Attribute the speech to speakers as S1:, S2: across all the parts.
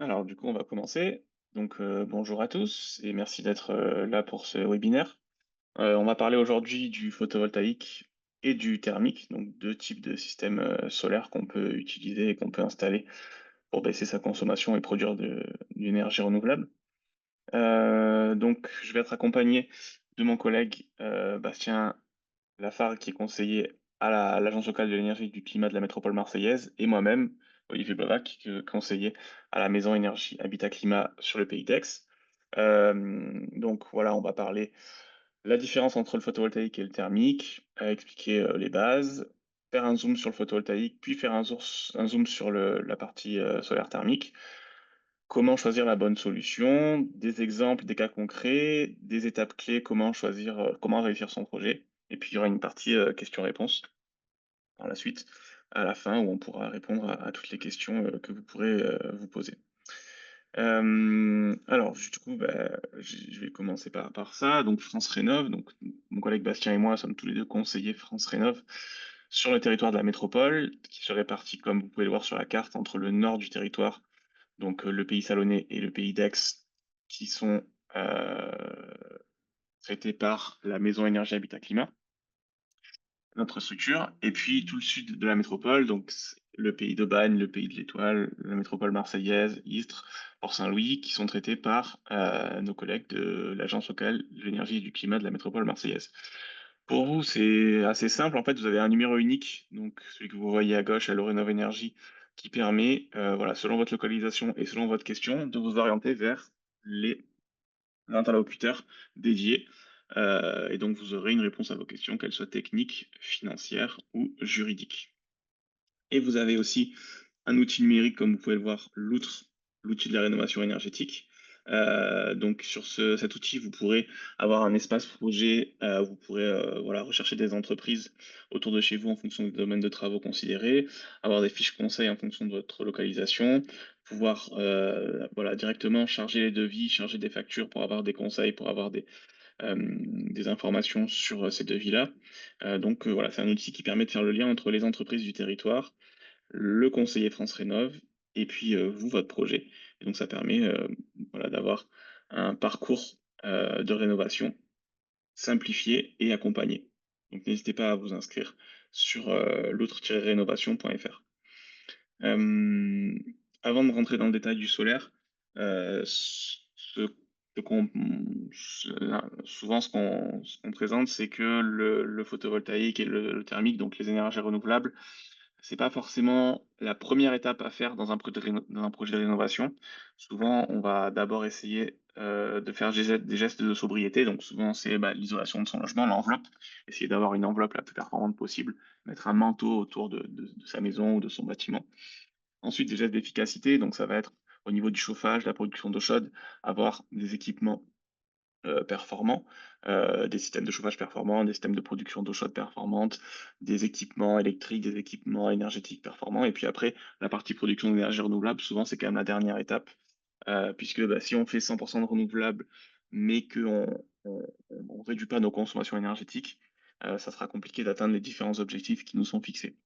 S1: Alors du coup, on va commencer. Donc bonjour à tous et merci d'être là pour ce webinaire. On va parler aujourd'hui du photovoltaïque et du thermique, donc deux types de systèmes solaires qu'on peut utiliser et qu'on peut installer pour baisser sa consommation et produire de l'énergie renouvelable. Donc je vais être accompagné de mon collègue Bastien Lafargue, qui est conseiller à l'Agence locale de l'énergie et du climat de la métropole marseillaise, et moi-même, Olivier Blovac, conseiller à la Maison Énergie Habitat Climat sur le Pays d'Aix. Donc voilà, on va parler la différence entre le photovoltaïque et le thermique, expliquer les bases, faire un zoom sur le photovoltaïque, puis faire un zoom sur la partie solaire thermique. Comment choisir la bonne solution, des exemples, des cas concrets, des étapes clés, comment choisir, comment réussir son projet. Et puis il y aura une partie questions-réponses par la suite, à la fin, où on pourra répondre à toutes les questions que vous pourrez vous poser. Alors, du coup, bah, je vais commencer par ça. Donc, France Rénov', donc mon collègue Bastien et moi sommes tous les deux conseillers France Rénov' sur le territoire de la métropole, qui se répartit, comme vous pouvez le voir sur la carte, entre le nord du territoire, donc le pays salonnais et le pays d'Aix, qui sont euh, traités par la Maison Énergie Habitat Climat, notre structure, et puis tout le sud de la métropole, donc le pays d'Aubagne, le pays de l'Étoile, la métropole marseillaise, Istres, Port-Saint-Louis, qui sont traités par nos collègues de l'Agence locale de l'énergie et du climat de la métropole marseillaise. Pour vous, c'est assez simple. En fait, vous avez un numéro unique, donc celui que vous voyez à gauche à l'Orénov Énergie, qui permet, voilà, selon votre localisation et selon votre question, de vous orienter vers les interlocuteurs dédiés. Et donc, vous aurez une réponse à vos questions, qu'elles soient techniques, financières ou juridiques. Et vous avez aussi un outil numérique, comme vous pouvez le voir, l'outil de la rénovation énergétique. Donc sur cet outil, vous pourrez avoir un espace projet, vous pourrez voilà, rechercher des entreprises autour de chez vous en fonction du domaine de travaux considérés, avoir des fiches conseils en fonction de votre localisation, pouvoir voilà, directement charger les devis, charger des factures pour avoir des conseils, pour avoir des informations sur ces devis-là. Donc voilà, c'est un outil qui permet de faire le lien entre les entreprises du territoire, le conseiller France Rénov et puis vous, votre projet. Et donc ça permet voilà, d'avoir un parcours de rénovation simplifié et accompagné. Donc n'hésitez pas à vous inscrire sur l'autre-rénovation.fr. Euh, Avant de rentrer dans le détail du solaire, ce qu'on, souvent ce qu'on présente, c'est que le photovoltaïque et le thermique, donc les énergies renouvelables, c'est pas forcément la première étape à faire dans un projet de rénovation. Souvent, on va d'abord essayer de faire des gestes de sobriété. Donc souvent, c'est l'isolation de son logement, l'enveloppe. Essayer d'avoir une enveloppe la plus performante possible, mettre un manteau autour de sa maison ou de son bâtiment. Ensuite, des gestes d'efficacité. Donc ça va être au niveau du chauffage, de la production d'eau chaude, avoir des équipements performants, des systèmes de chauffage performants, des systèmes de production d'eau chaude performantes, des équipements électriques, des équipements énergétiques performants. Et puis après, la partie production d'énergie renouvelable, souvent c'est quand même la dernière étape, puisque si on fait 100% de renouvelables, mais qu'on on réduit pas nos consommations énergétiques, ça sera compliqué d'atteindre les différents objectifs qui nous sont fixés.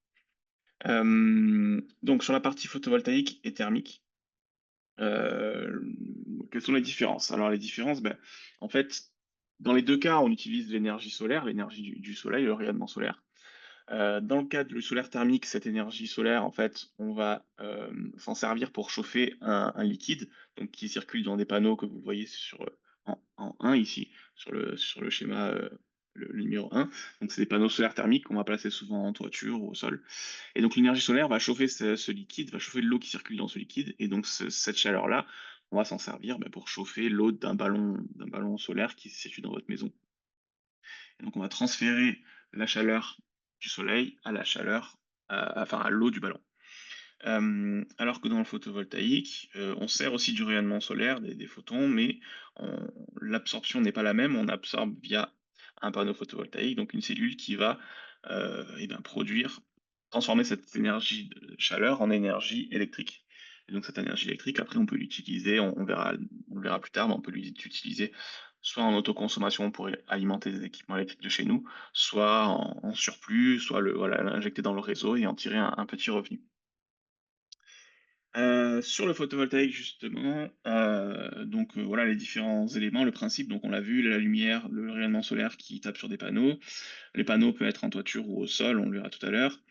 S1: Donc sur la partie photovoltaïque et thermique, euh, quelles sont les différences? Alors les différences, en fait, dans les deux cas, on utilise l'énergie solaire, l'énergie du soleil, le rayonnement solaire. Dans le cas du solaire thermique, cette énergie solaire, en fait, on va s'en servir pour chauffer un liquide, donc qui circule dans des panneaux que vous voyez en 1 ici, sur le schéma, le numéro 1. Donc c'est des panneaux solaires thermiques qu'on va placer souvent en toiture ou au sol. Et donc l'énergie solaire va chauffer ce liquide, va chauffer l'eau qui circule dans ce liquide, et donc cette chaleur-là, on va s'en servir pour chauffer l'eau d'un ballon solaire qui se situe dans votre maison. Et donc on va transférer la chaleur du soleil à la chaleur, enfin à l'eau du ballon. Alors que dans le photovoltaïque, on sert aussi du rayonnement solaire, des photons, mais l'absorption n'est pas la même. On absorbe via un panneau photovoltaïque, donc une cellule qui va produire, transformer cette énergie de chaleur en énergie électrique. Et donc cette énergie électrique, après, on peut l'utiliser, on le verra plus tard, mais on peut l'utiliser soit en autoconsommation pour alimenter des équipements électriques de chez nous, soit en surplus, soit voilà, l'injecter dans le réseau et en tirer un petit revenu. Sur le photovoltaïque justement, donc voilà les différents éléments, le principe, donc on l'a vu, la lumière, le rayonnement solaire qui tape sur des panneaux. Les panneaux peuvent être en toiture ou au sol, on le verra tout à l'heure.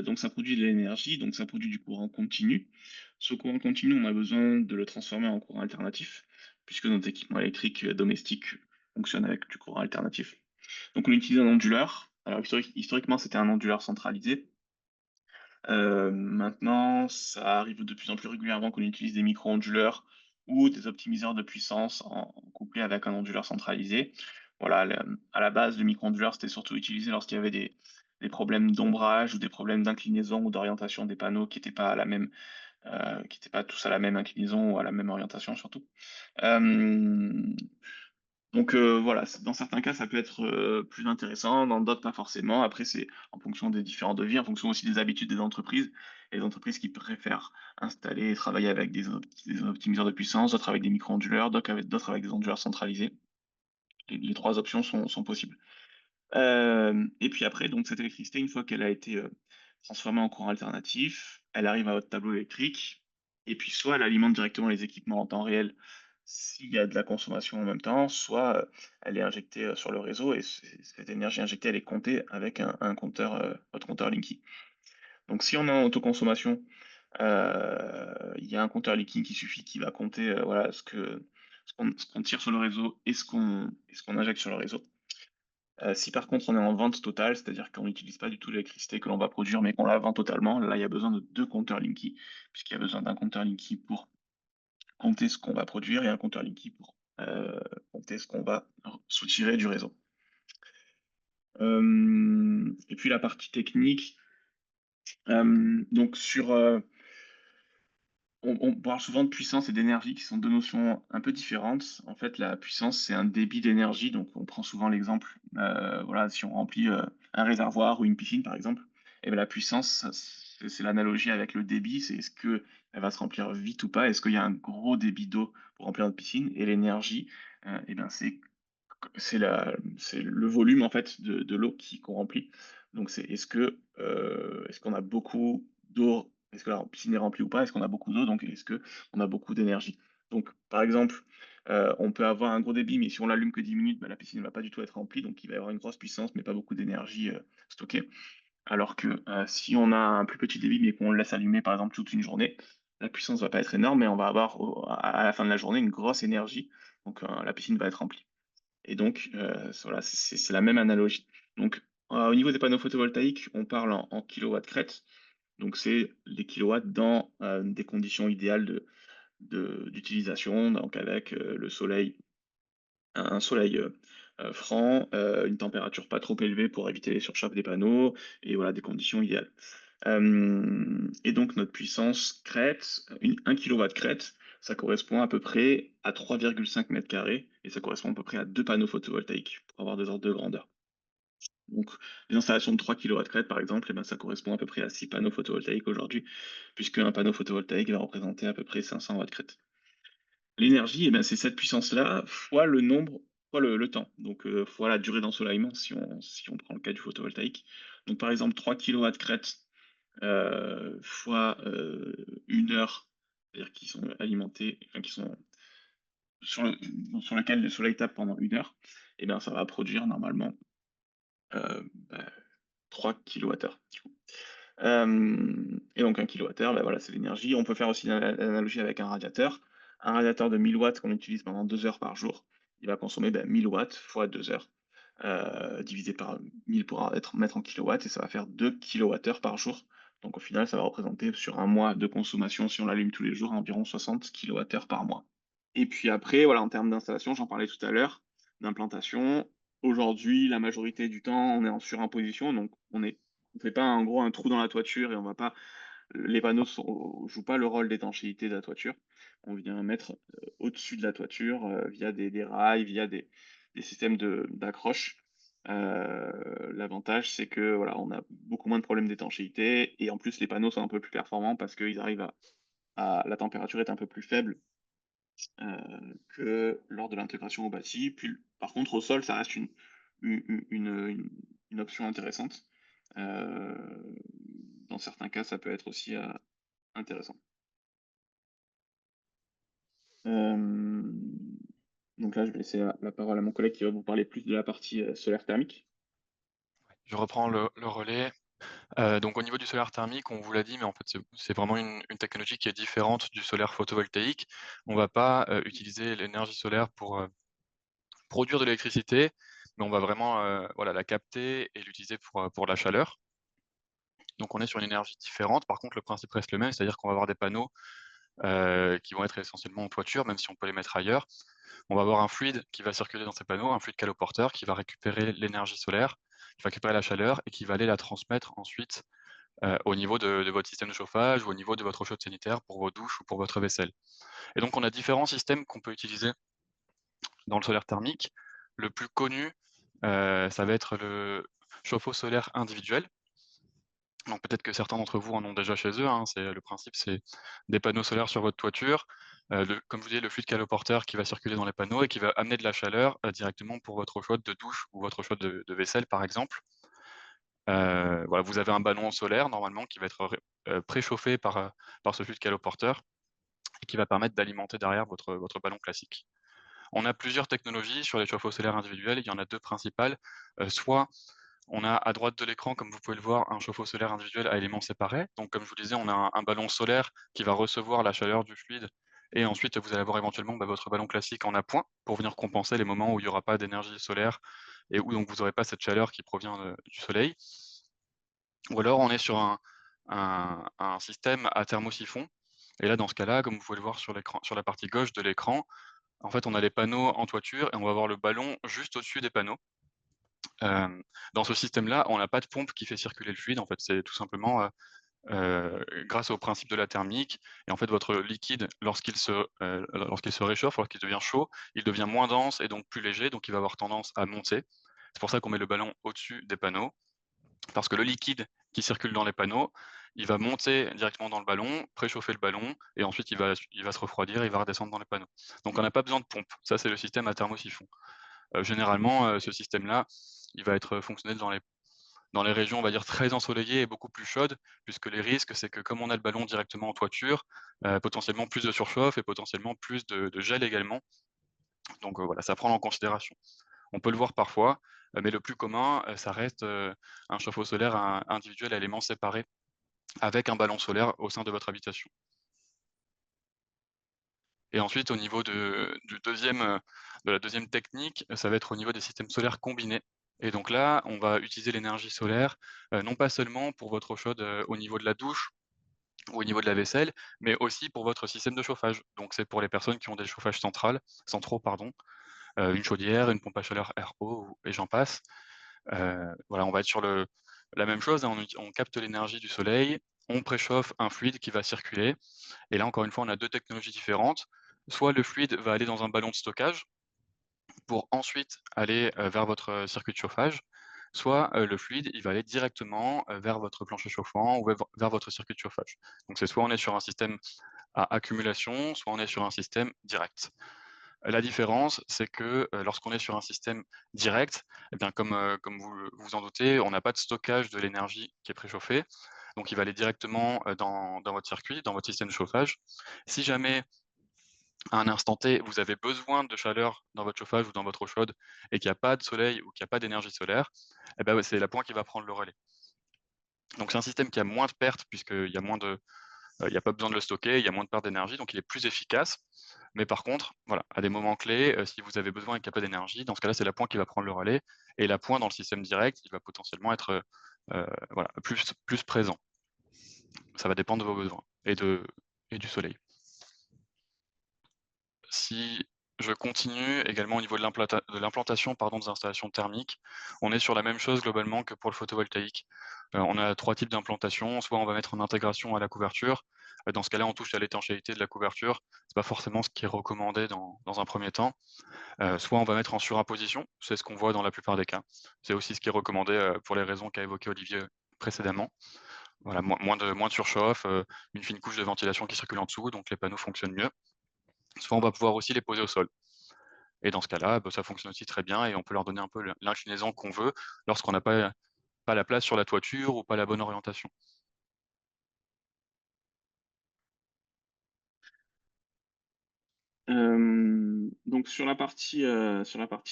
S1: Donc ça produit de l'énergie, donc ça produit du courant continu. Ce courant continu, on a besoin de le transformer en courant alternatif, puisque notre équipement électrique domestique fonctionne avec du courant alternatif. Donc on utilise un onduleur. Alors historiquement, c'était un onduleur centralisé. Maintenant, ça arrive de plus en plus régulièrement qu'on utilise des micro-onduleurs ou des optimiseurs de puissance en couplé avec un onduleur centralisé. Voilà, à la base, le micro-onduleur, c'était surtout utilisé lorsqu'il y avait des problèmes d'ombrage ou des problèmes d'inclinaison ou d'orientation des panneaux qui n'étaient pas à la même, qui étaient pas tous à la même inclinaison ou à la même orientation surtout. Euh, donc voilà, dans certains cas, ça peut être plus intéressant, dans d'autres pas forcément. Après, c'est en fonction des différents devis, en fonction aussi des habitudes des entreprises. Il y a des entreprises qui préfèrent installer et travailler avec des optimiseurs de puissance, d'autres avec des micro-onduleurs, d'autres avec des onduleurs centralisés. Les trois options sont possibles. Et puis après, donc cette électricité, une fois qu'elle a été transformée en courant alternatif, elle arrive à votre tableau électrique, et puis soit elle alimente directement les équipements en temps réel s'il y a de la consommation en même temps, soit elle est injectée sur le réseau, et cette énergie injectée, elle est comptée avec un compteur, votre compteur Linky. Donc si on est en autoconsommation, il y a un compteur Linky qui suffit, qui va compter voilà, ce qu'on tire sur le réseau et ce qu'on injecte sur le réseau. Si par contre on est en vente totale, c'est-à-dire qu'on n'utilise pas du tout l'électricité que l'on va produire, mais qu'on la vend totalement, là il y a besoin de deux compteurs Linky, puisqu'il y a besoin d'un compteur Linky pour compter ce qu'on va produire et un compteur Linky pour compter ce qu'on va soutirer du réseau. Et puis la partie technique, donc on parle souvent de puissance et d'énergie qui sont deux notions un peu différentes. En fait, la puissance, c'est un débit d'énergie. Donc, on prend souvent l'exemple, voilà, si on remplit un réservoir ou une piscine, par exemple, et bien la puissance, c'est l'analogie avec le débit. C'est est-ce que elle va se remplir vite ou pas? Est-ce qu'il y a un gros débit d'eau pour remplir notre piscine? Et l'énergie, et ben c'est le volume en fait de l'eau qu'on remplit. Donc c'est est-ce qu'on a beaucoup d'eau, est-ce que la piscine est remplie ou pas, est-ce qu'on a beaucoup d'eau, donc est-ce que on a beaucoup d'énergie. Donc par exemple, on peut avoir un gros débit, mais si on l'allume que 10 minutes, bah, la piscine ne va pas du tout être remplie, donc il va y avoir une grosse puissance, mais pas beaucoup d'énergie stockée. Alors que si on a un plus petit débit, mais qu'on le laisse allumer par exemple toute une journée, la puissance va pas être énorme, mais on va avoir à la fin de la journée une grosse énergie, donc la piscine va être remplie. Et donc, voilà, c'est la même analogie. Donc, au niveau des panneaux photovoltaïques, on parle en kilowatts crête. Donc, c'est les kilowatts dans des conditions idéales d'utilisation, donc avec le soleil, un soleil franc, une température pas trop élevée pour éviter les surchauffe des panneaux, et voilà, des conditions idéales. Et donc, notre puissance crête, 1 kilowatt crête, ça correspond à peu près à 3,5 mètres carrés et ça correspond à peu près à deux panneaux photovoltaïques pour avoir des ordres de grandeur. Donc, les installations de 3 kilowatts crête, par exemple, eh ben, ça correspond à peu près à 6 panneaux photovoltaïques aujourd'hui, puisque un panneau photovoltaïque va représenter à peu près 500 watts crête. L'énergie, eh ben, c'est cette puissance-là fois le nombre, fois le temps, donc fois la durée d'ensoleillement si on prend le cas du photovoltaïque. Donc, par exemple, 3 kilowatts crête fois 1 heure, c'est-à-dire qui sont alimentés, enfin, qui sont sur lequel le soleil tape pendant 1 heure, et bien ça va produire normalement 3 kWh. Et donc 1 kWh, voilà, c'est l'énergie. On peut faire aussi l'analogie avec un radiateur. Un radiateur de 1000 watts qu'on utilise pendant 2 heures par jour, il va consommer 1000 watts fois 2 heures, divisé par 1000 pour mettre en kilowatts, et ça va faire 2 kWh par jour. Donc au final, ça va représenter sur un mois de consommation, si on l'allume tous les jours, environ 60 kWh par mois. Et puis après, voilà, en termes d'installation, j'en parlais tout à l'heure, d'implantation. Aujourd'hui, la majorité du temps, on est en surimposition, donc on fait pas en gros un trou dans la toiture et on va pas, les panneaux jouent pas le rôle d'étanchéité de la toiture. On vient mettre au-dessus de la toiture via des rails, via des systèmes d'accroche. L'avantage, c'est que voilà, on a beaucoup moins de problèmes d'étanchéité et en plus les panneaux sont un peu plus performants parce qu'ils arrivent la température est un peu plus faible que lors de l'intégration au bâti. Puis, par contre, au sol, ça reste une option intéressante. Euh, Dans certains cas, ça peut être aussi intéressant. Hem, donc là, je vais laisser la parole à mon collègue qui va vous parler plus de la partie, solaire thermique.
S2: Je reprends le relais. Donc au niveau du solaire thermique, on vous l'a dit, mais en fait, c'est vraiment une technologie qui est différente du solaire photovoltaïque. On va pas, utiliser l'énergie solaire pour, produire de l'électricité, mais on va vraiment, voilà, la capter et l'utiliser pour la chaleur. Donc on est sur une énergie différente. Par contre, le principe reste le même, c'est-à-dire qu'on va avoir des panneaux, qui vont être essentiellement en toiture, même si on peut les mettre ailleurs. On va avoir un fluide qui va circuler dans ces panneaux, un fluide caloporteur qui va récupérer l'énergie solaire, qui va récupérer la chaleur et qui va aller la transmettre ensuite, au niveau de votre système de chauffage ou au niveau de votre eau chaude sanitaire pour vos douches ou pour votre vaisselle. Et donc on a différents systèmes qu'on peut utiliser dans le solaire thermique. Le plus connu, ça va être le chauffe-eau solaire individuel. Donc peut-être que certains d'entre vous en ont déjà chez eux, hein. C'est le principe, c'est des panneaux solaires sur votre toiture, le comme je vous disais, le flux de caloporteur qui va circuler dans les panneaux et qui va amener de la chaleur, directement pour votre eau chaude de douche ou votre eau chaude de vaisselle, par exemple. Voilà, vous avez un ballon solaire normalement qui va être préchauffé par ce flux de caloporteur et qui va permettre d'alimenter derrière votre ballon classique. On a plusieurs technologies sur les chauffe-eau solaires individuels, il y en a 2 principales. Soit on a à droite de l'écran, comme vous pouvez le voir, un chauffe-eau solaire individuel à éléments séparés. Donc comme je vous disais, on a un ballon solaire qui va recevoir la chaleur du fluide et ensuite vous allez avoir éventuellement, votre ballon classique en appoint pour venir compenser les moments où il y aura pas d'énergie solaire et où donc vous aurez pas cette chaleur qui provient du soleil. Ou alors on est sur un système à thermosiphon et là, dans ce cas-là, comme vous pouvez le voir sur l'écran sur la partie gauche de l'écran, en fait, on a les panneaux en toiture et on va avoir le ballon juste au-dessus des panneaux. Hem, Dans ce système-là, on n'a pas de pompe qui fait circuler le fluide. En fait, c'est tout simplement, grâce au principe de la thermique et en fait, votre liquide, lorsqu'il se réchauffe, lorsqu'il devient chaud, il devient moins dense et donc plus léger, donc il va avoir tendance à monter. C'est pour ça qu'on met le ballon au-dessus des panneaux, parce que le liquide qui circule dans les panneaux, il va monter directement dans le ballon, préchauffer le ballon et ensuite il va se refroidir, il va redescendre dans les panneaux. Donc on n'a pas besoin de pompe. Ça, c'est le système à thermosiphon. Généralement, ce système-là, il va être fonctionnel dans les régions, on va dire, très ensoleillées et beaucoup plus chaudes, puisque les risques, c'est que comme on a le ballon directement en toiture, potentiellement plus de surchauffe et potentiellement plus de gel également. Donc, voilà, ça à prendre en considération. On peut le voir parfois, mais le plus commun, ça reste, un chauffe-eau solaire individuel à éléments séparés avec un ballon solaire au sein de votre habitation. Et ensuite au niveau de la deuxième technique, ça va être au niveau des systèmes solaires combinés. Et donc là, on va utiliser l'énergie solaire, non pas seulement pour votre eau chaude, au niveau de la douche ou au niveau de la vaisselle, mais aussi pour votre système de chauffage. Donc c'est pour les personnes qui ont des chauffages centraux, pardon, une chaudière, une pompe à chaleur RO et j'en passe. Voilà, on va être sur la même chose, hein, on capte l'énergie du soleil, on préchauffe un fluide qui va circuler et là, encore une fois, on a 2 technologies différentes. Soit le fluide va aller dans un ballon de stockage pour ensuite aller, vers votre, circuit de chauffage, soit, le fluide, il va aller directement, vers votre plancher chauffant ou vers votre circuit de chauffage. Donc c'est soit on est sur un système à accumulation, soit on est sur un système direct. La différence, c'est que, lorsqu'on est sur un système direct, eh bien, comme vous en doutez, on n'a pas de stockage de l'énergie qui est préchauffée, donc il va aller directement, dans votre circuit, dans votre système de chauffage. Si jamais, à un instant T, vous avez besoin de chaleur dans votre chauffage ou dans votre eau chaude et qu'il y a pas de soleil ou qu'il y a pas d'énergie solaire, eh bah, ouais, c'est l'appoint qui va prendre le relais. Donc c'est un système qui a moins de pertes puisqu'il y a moins de il y a pas besoin de le stocker, il y a moins de pertes d'énergie, donc il est plus efficace. Mais par contre, voilà, à des moments clés, si vous avez besoin et qu'il y a pas d'énergie, dans ce cas-là, c'est l'appoint qui va prendre le relais et l'appoint dans le système direct, il va potentiellement être, voilà, plus présent. Ça va dépendre de vos besoins et du soleil. Si je continue également au niveau de l'implantation, pardon, des installations thermiques, on est sur la même chose globalement que pour le photovoltaïque. On a 3 types d'implantation, soit on va mettre en intégration à la couverture, dans ce cas-là, on touche à l'étanchéité de la couverture. C'est pas forcément ce qui est recommandé dans un premier temps. Soit on va mettre en surimposition, c'est ce qu'on voit dans la plupart des cas. C'est aussi ce qui est recommandé, pour les raisons qu'a évoqué Olivier précédemment. Voilà, moins de surchauffe, une fine couche de ventilation qui circule en dessous, donc les panneaux fonctionnent mieux. Soit on va pouvoir aussi les poser au sol. Et dans ce cas-là, bah, ça fonctionne aussi très bien et on peut leur donner un peu l'inclinaison qu'on veut lorsqu'on n'a pas la place sur la toiture ou pas la bonne orientation.
S1: Donc sur la partie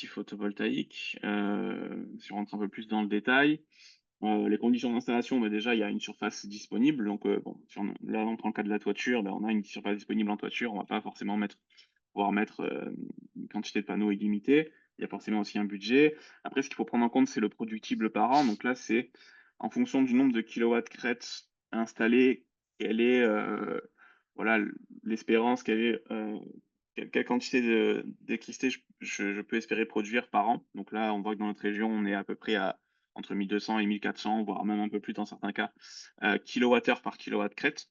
S1: photovoltaïque, si on rentre un peu plus dans le détail, les conditions d'installation, bah, déjà, il y a une surface disponible. Donc, bon, si on là, on prend le cas de la toiture, bah, on a une surface disponible en toiture. On va pas forcément pouvoir mettre, une quantité de panneaux illimitée. Il y a forcément aussi un budget. Après, ce qu'il faut prendre en compte, c'est le productible par an. Donc là, c'est en fonction du nombre de kilowatts crête installés, quelle est, voilà, l'espérance, quelle quantité d'électricité je peux espérer produire par an. Donc là, on voit que dans notre région, on est à peu près à entre 1200 et 1400, voire même un peu plus dans certains cas, kilowattheure par kilowatt crête.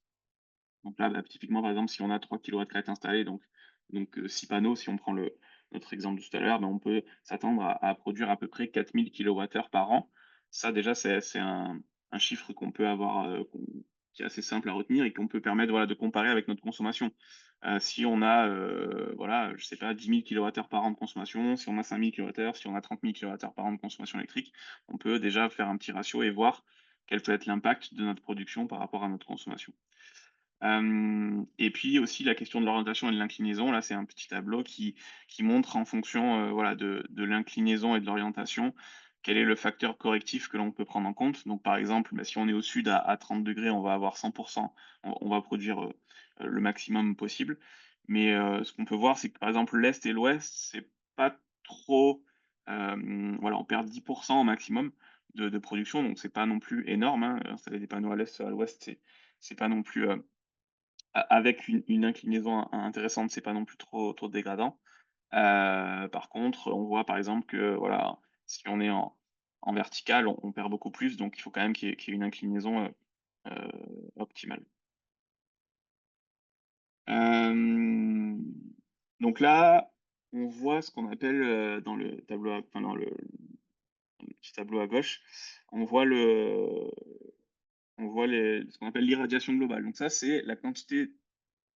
S1: Donc là, bah, typiquement, par exemple, si on a 3 kilowatts crête installés, donc 6 panneaux, si on prend notre exemple de tout à l'heure, ben, on peut s'attendre à produire à peu près 4000 kilowattheures par an. Ça, déjà, c'est un chiffre qu'on peut avoir, qui est assez simple à retenir et qu'on peut permettre, voilà, de comparer avec notre consommation. Si on a, voilà, je sais pas, 10 000 kilowattheures par an de consommation, si on a 5 000 kilowattheures, si on a 30 000 kilowattheures par an de consommation électrique, on peut déjà faire un petit ratio et voir quel peut être l'impact de notre production par rapport à notre consommation. Et puis aussi la question de l'orientation et de l'inclinaison. Là, c'est un petit tableau qui montre en fonction, voilà, de l'inclinaison et de l'orientation, quel est le facteur correctif que l'on peut prendre en compte. Donc par exemple, bah, si on est au sud à 30°, on va avoir 100, on va produire, le maximum possible. Mais, ce qu'on peut voir, c'est que par exemple l'est et l'ouest, c'est pas trop, voilà, on perd 10 au maximum de production, donc c'est pas non plus énorme, hein. Installer des panneaux à l'est, à l'ouest, c'est pas non plus, avec une inclinaison intéressante, c'est pas non plus trop dégradant. Par contre, on voit par exemple que, voilà, si on est en vertical, on perd beaucoup plus, donc il faut quand même qu'il y ait une inclinaison, optimale. Hem, donc là, on voit ce qu'on appelle, dans le tableau à enfin dans le petit tableau à gauche, on voit ce qu'on appelle l'irradiation globale. Donc ça, c'est la quantité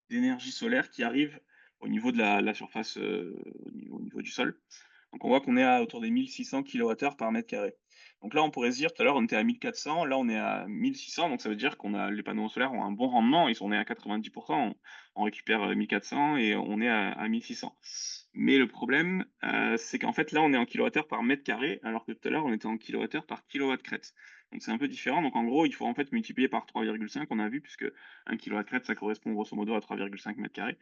S1: d'énergie solaire qui arrive au niveau de la surface, au niveau du sol. Donc on voit qu'on est à autour des 1600 kWh par mètre carré. Donc là, on pourrait se dire, tout à l'heure, on était à 1400, là, on est à 1600, donc ça veut dire qu'on a les panneaux solaires ont un bon rendement, on est à 90, on récupère, 1400 et on est à 1600. Mais le problème, c'est qu'en fait, là, on est en kilowattheure par mètre carré, alors que tout à l'heure, on était en kilowattheure par kilowatt crête. Donc c'est un peu différent. Donc en gros, il faut en fait multiplier par 3,5, on a vu, puisque 1 kilowatt crête, ça correspond grosso modo à 3,5 mètres carrés.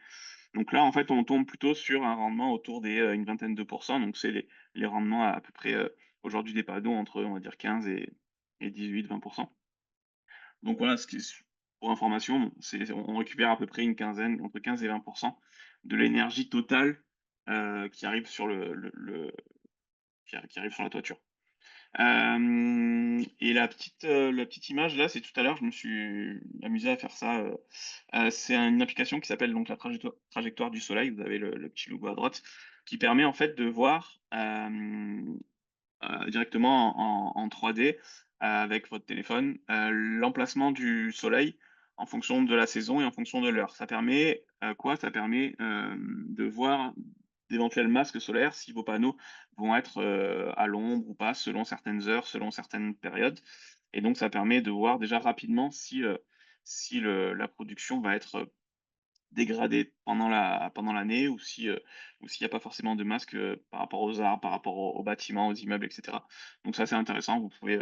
S1: Donc là, en fait, on tombe plutôt sur un rendement autour des, une vingtaine de pourcents. Donc c'est les rendements à peu près, aujourd'hui des panneaux entre, on va dire 15 et 18-20. Donc voilà, ce qui est pour information, bon, on récupère à peu près une quinzaine, entre 15 et 20 de l'énergie totale, qui arrive sur qui arrive sur la toiture. Et la petite image là, c'est tout à l'heure, je me suis amusé à faire ça, c'est une application qui s'appelle donc la trajectoire du soleil. Vous avez le petit logo à droite, qui permet en fait de voir, directement en 3D, avec votre téléphone, l'emplacement du soleil en fonction de la saison et en fonction de l'heure. Ça permet, quoi? Ça permet, de voir d'éventuels masques solaires, si vos panneaux vont être, à l'ombre ou pas, selon certaines heures, selon certaines périodes. Et donc ça permet de voir déjà rapidement si la production va être dégradé pendant l'année, ou s'il y a pas forcément de masque, par rapport aux arbres, par rapport aux bâtiments, aux immeubles, et cetera. Donc ça, c'est intéressant, vous pouvez,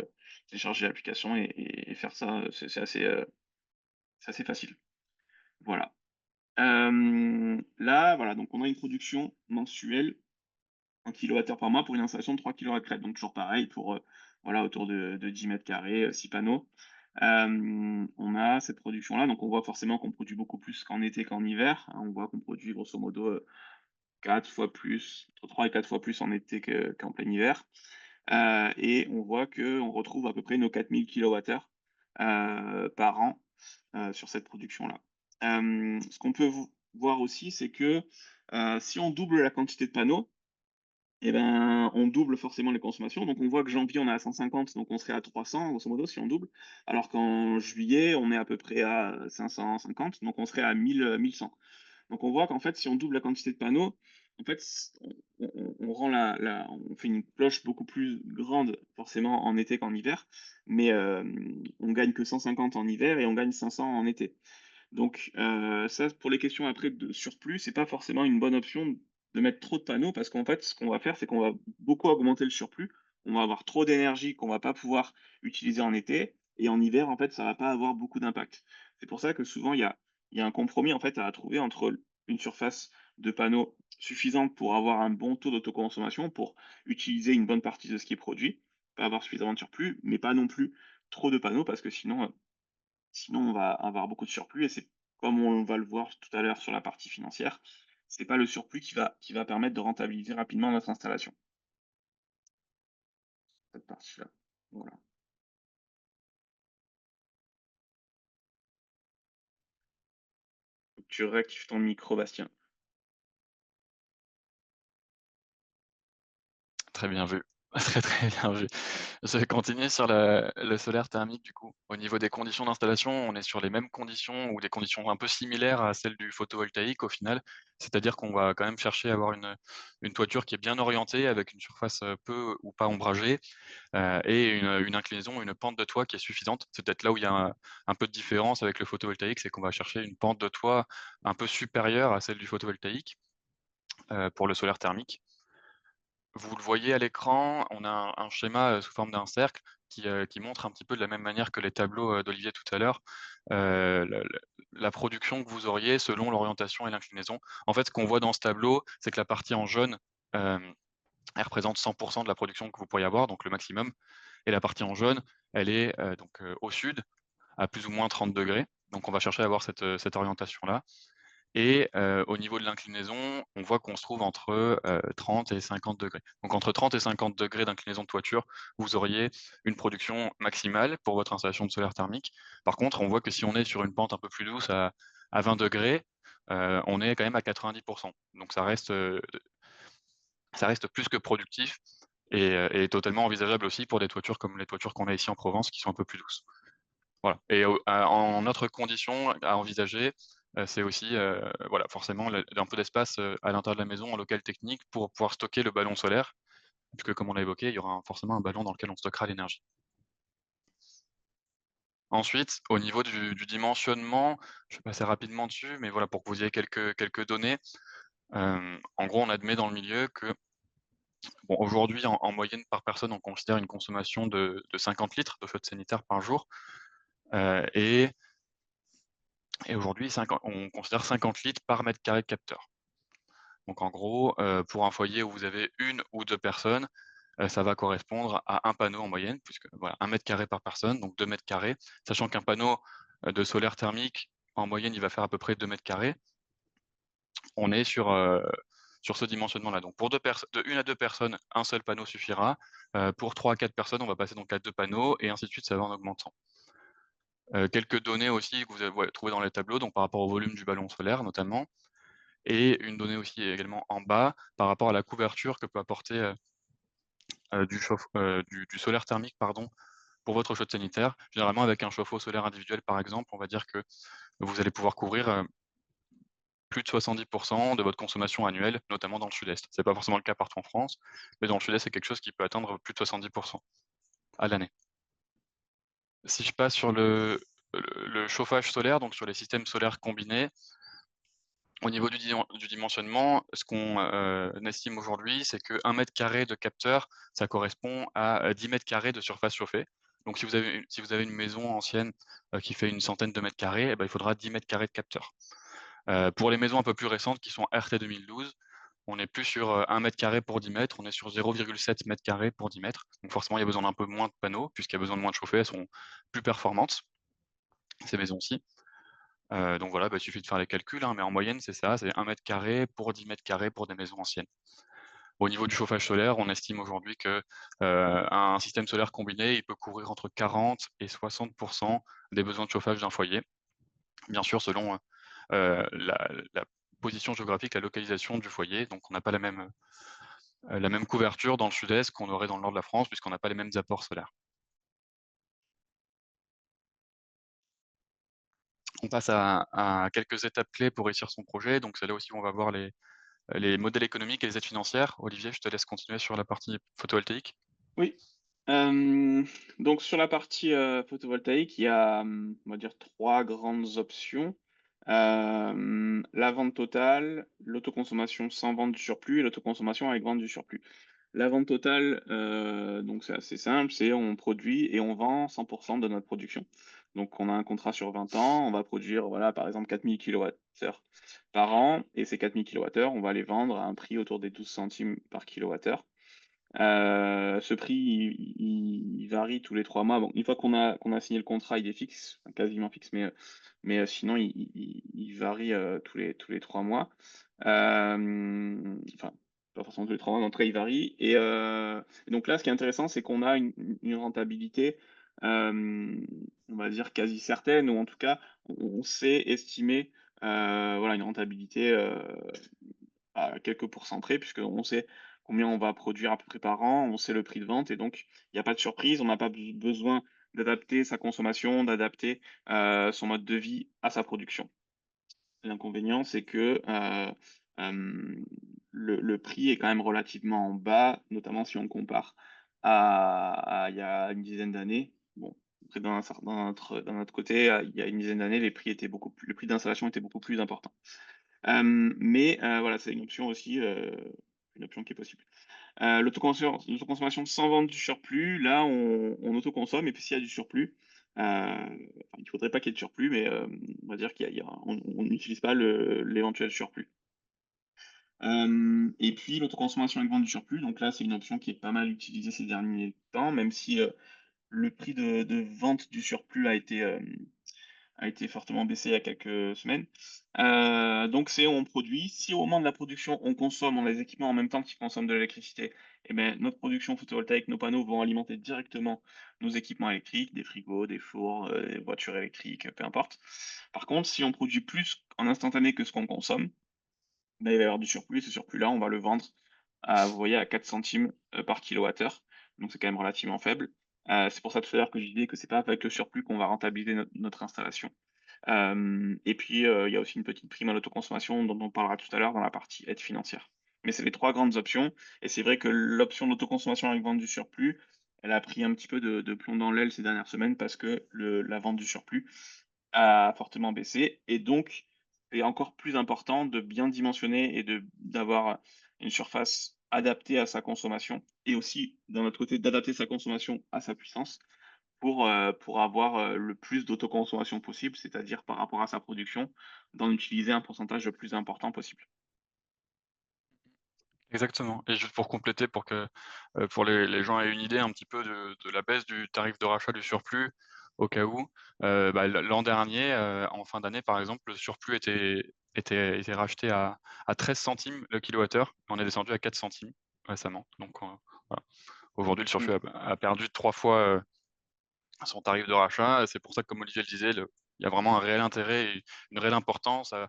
S1: télécharger l'application et faire ça, c'est assez facile. Voilà. Là, voilà, donc on a une production mensuelle en kilowattheure par mois pour une installation de 3 kilowatts crête. Donc toujours pareil pour, voilà, autour de 10 mètres carrés, 6 panneaux. On a cette production-là, donc on voit forcément qu'on produit beaucoup plus qu'en été qu'en hiver, hein. On voit qu'on produit grosso modo, 4 fois plus, entre 3 et 4 fois plus en été qu'en plein hiver. Et on voit qu'on retrouve à peu près nos 4000 kilowattheures, par an, sur cette production-là. Ce qu'on peut voir aussi, c'est que, si on double la quantité de panneaux, et ben, on double forcément les consommations. Donc on voit que janvier, on est à 150, donc on serait à 300 grosso modo si on double. Alors qu'en juillet, on est à peu près à 550, donc on serait à 1100. Donc on voit qu'en fait, si on double la quantité de panneaux, en fait, on rend on fait une cloche beaucoup plus grande forcément en été qu'en hiver, mais on gagne que 150 en hiver et on gagne 500 en été. Donc, ça, pour les questions après de surplus, c'est pas forcément une bonne option de mettre trop de panneaux parce qu'en fait, ce qu'on va faire, c'est qu'on va beaucoup augmenter le surplus. On va avoir trop d'énergie qu'on va pas pouvoir utiliser en été et en hiver, en fait, ça va pas avoir beaucoup d'impact. C'est pour ça que souvent, il y a un compromis, en fait, à trouver entre une surface de panneaux suffisante pour avoir un bon taux d'autoconsommation, pour utiliser une bonne partie de ce qui est produit, pas avoir suffisamment de surplus, mais pas non plus trop de panneaux parce que sinon, on va avoir beaucoup de surplus et c'est comme on va le voir tout à l'heure sur la partie financière, c'est pas le surplus qui va permettre de rentabiliser rapidement notre installation, cette partie-là. Voilà. Faut que tu rectifies ton micro, Bastien.
S2: Très bien vu. Très, très bien vu. Je vais continuer sur le solaire thermique du coup. Au niveau des conditions d'installation, on est sur les mêmes conditions ou des conditions un peu similaires à celles du photovoltaïque au final. C'est-à-dire qu'on va quand même chercher à avoir une toiture qui est bien orientée avec une surface, peu ou pas ombragée, et une inclinaison, une pente de toit qui est suffisante. C'est peut-être là où il y a un peu de différence avec le photovoltaïque, c'est qu'on va chercher une pente de toit un peu supérieure à celle du photovoltaïque, pour le solaire thermique. Vous le voyez à l'écran, on a un schéma, sous forme d'un cercle qui montre un petit peu de la même manière que les tableaux, d'Olivier tout à l'heure, le la production que vous auriez selon l'orientation et l'inclinaison. En fait, ce qu'on voit dans ce tableau, c'est que la partie en jaune, elle représente 100 de la production que vous pourriez avoir, donc le maximum, et la partie en jaune, elle est, au sud, à plus ou moins 30°. Donc on va chercher à avoir cette orientation-là. Et au niveau de l'inclinaison, on voit qu'on se trouve entre, 30 et 50°. Donc entre 30 et 50° d'inclinaison de toiture, vous auriez une production maximale pour votre installation de solaire thermique. Par contre, on voit que si on est sur une pente un peu plus douce à 20°, on est quand même à 90. Donc ça reste plus que productif et totalement envisageable aussi pour des toitures comme les toitures qu'on a ici en Provence qui sont un peu plus douces. Voilà et en autre condition à envisager, c'est aussi, voilà, forcément le un peu d'espace, à l'intérieur de la maison en local technique pour pouvoir stocker le ballon solaire, puisque comme on l'a évoqué, il y aura forcément un ballon dans lequel on stockera l'énergie. Ensuite, au niveau du dimensionnement, je vais passer rapidement dessus, mais voilà, pour que vous ayez quelques données. En gros, on admet dans le milieu que, bon, aujourd'hui, en moyenne par personne, on considère une consommation de 50 litres d'eau chaude sanitaire par jour, heu et Et aujourd'hui, on considère 50 litres par mètre carré de capteur. Donc en gros, pour un foyer où vous avez une ou 2 personnes, ça va correspondre à un panneau en moyenne, puisque voilà, 1 mètre carré par personne, donc 2 mètres carrés. Sachant qu'un panneau, de solaire thermique, en moyenne, il va faire à peu près 2 mètres carrés. On est sur ce dimensionnement-là. Donc pour 2 perso de 1 à 2 personnes, un seul panneau suffira. Pour 3 à 4 personnes, on va passer donc à 2 panneaux et ainsi de suite, ça va en augmentant. Quelques données aussi que vous allez ouais, trouver dans les tableaux, donc par rapport au volume du ballon solaire notamment. Et une donnée aussi également en bas, par rapport à la couverture que peut apporter, du solaire thermique pardon, pour votre chaude sanitaire. Généralement avec un chauffe-eau solaire individuel par exemple, on va dire que vous allez pouvoir couvrir, plus de 70 de votre consommation annuelle, notamment dans le sud-est. C'est pas forcément le cas partout en France, mais dans le sud-est, c'est quelque chose qui peut atteindre plus de 70 à l'année. Si je passe sur le chauffage solaire, donc sur les systèmes solaires combinés, au niveau du dimensionnement, ce qu'on, estime aujourd'hui, c'est qu'1 mètre carré de capteur, ça correspond à, 10 mètres carrés de surface chauffée. Donc si vous avez une maison ancienne, qui fait une centaine de mètres carrés, et bah, il faudra 10 mètres carrés de capteur. Pour les maisons un peu plus récentes qui sont RT 2012, on est plus sur, 1 mètre carré pour 10 mètres, on est sur 0,7 mètres carrés pour 10 mètres. Donc forcément, il y a besoin d'un peu moins de panneaux, puisqu'il y a besoin de moins de chauffer, elles sont plus performantes, ces maisons-ci. Donc voilà, bah, il suffit de faire les calculs, hein, mais en moyenne, c'est ça, c'est 1 mètre carré pour 10 mètres carrés pour des maisons anciennes. Au niveau du chauffage solaire, on estime aujourd'hui que, un système solaire combiné, il peut couvrir entre 40 et 60 des besoins de chauffage d'un foyer. Bien sûr, selon, la position géographique, la localisation du foyer, donc on n'a pas la même couverture dans le sud-est qu'on aurait dans le nord de la France, puisqu'on n'a pas les mêmes apports solaires. On passe à quelques étapes clés pour réussir son projet, donc c'est là aussi où on va voir les modèles économiques et les aides financières. Olivier, je te laisse continuer sur la partie photovoltaïque.
S1: Oui, hem, donc sur la partie, photovoltaïque, il y a, on va dire 3 grandes options. La vente totale, l'autoconsommation sans vente du surplus et l'autoconsommation avec vente du surplus. La vente totale, donc c'est assez simple, c'est on produit et on vend 100 de notre production. Donc on a un contrat sur 20 ans, on va produire, voilà, par exemple 4 000 kWh par an et ces 4 000 kWh, on va les vendre à un prix autour des 12 centimes par kilowattheure. Ce prix, il varie tous les 3 mois. Bon, une fois qu'on a signé le contrat, il est fixe, enfin, quasiment fixe, mais sinon, il varie tous les 3 mois. Enfin, pas forcément tous les 3 mois, mais en tout cas, il varie. Et donc là, ce qui est intéressant, c'est qu'on a une rentabilité, on va dire, quasi certaine, ou en tout cas, on sait estimer voilà, une rentabilité à quelques pourcents près, puisqu'on sait combien on va produire à peu près par an, on sait le prix de vente et donc il n'y a pas de surprise, on n'a pas besoin d'adapter sa consommation, d'adapter son mode de vie à sa production. L'inconvénient, c'est que le prix est quand même relativement bas, notamment si on compare à il y a une dizaine d'années. Bon, après, d'un autre côté, il y a une dizaine d'années, le prix d'installation était beaucoup plus important. Mais voilà, c'est une option aussi, une option qui est possible. L'autoconsommation sans vente du surplus, là, on autoconsomme et puis s'il y a du surplus, enfin, il faudrait pas qu'il y ait de surplus, mais on va dire on n'utilise pas l'éventuel surplus. Et puis l'autoconsommation avec vente du surplus, donc là, c'est une option qui est pas mal utilisée ces derniers temps, même si le prix de vente du surplus a été fortement baissé il y a quelques semaines. Donc c'est on produit. Si au moment de la production, on consomme, on a les équipements en même temps qu'ils consomment de l'électricité, eh ben, notre production photovoltaïque, nos panneaux vont alimenter directement nos équipements électriques, des frigos, des fours, des voitures électriques, peu importe. Par contre, si on produit plus en instantané que ce qu'on consomme, ben, il va y avoir du surplus. Ce surplus-là, on va le vendre vous voyez, à 4 centimes par kilowattheure. Donc c'est quand même relativement faible. C'est pour ça tout à l'heure que je disais que c'est pas avec le surplus qu'on va rentabiliser notre installation. Et puis, il y a aussi une petite prime à l'autoconsommation dont on parlera tout à l'heure dans la partie aide financière. Mais c'est les 3 grandes options et c'est vrai que l'option d'autoconsommation avec vente du surplus, elle a pris un petit peu de plomb dans l'aile ces dernières semaines parce que la vente du surplus a fortement baissé et donc c'est encore plus important de bien dimensionner et d'avoir une surface adaptée à sa consommation et aussi, d'un autre côté, d'adapter sa consommation à sa puissance pour avoir, le plus d'autoconsommation possible, c'est-à-dire par rapport à sa production, d'en utiliser un pourcentage le plus important possible.
S2: Exactement et juste pour compléter pour que, pour les gens aient une idée un petit peu de la baisse du tarif de rachat du surplus, au cas où, bah, l'an dernier, en fin d'année, par exemple, le surplus était racheté à 13 centimes le kilowattheure. On est descendu à 4 centimes récemment, donc voilà. Aujourd'hui, le
S1: Mmh.
S2: surplus a perdu 3 fois, son tarif de rachat. C'est pour ça que, comme Olivier le disait, il y a vraiment un réel intérêt et une réelle importance à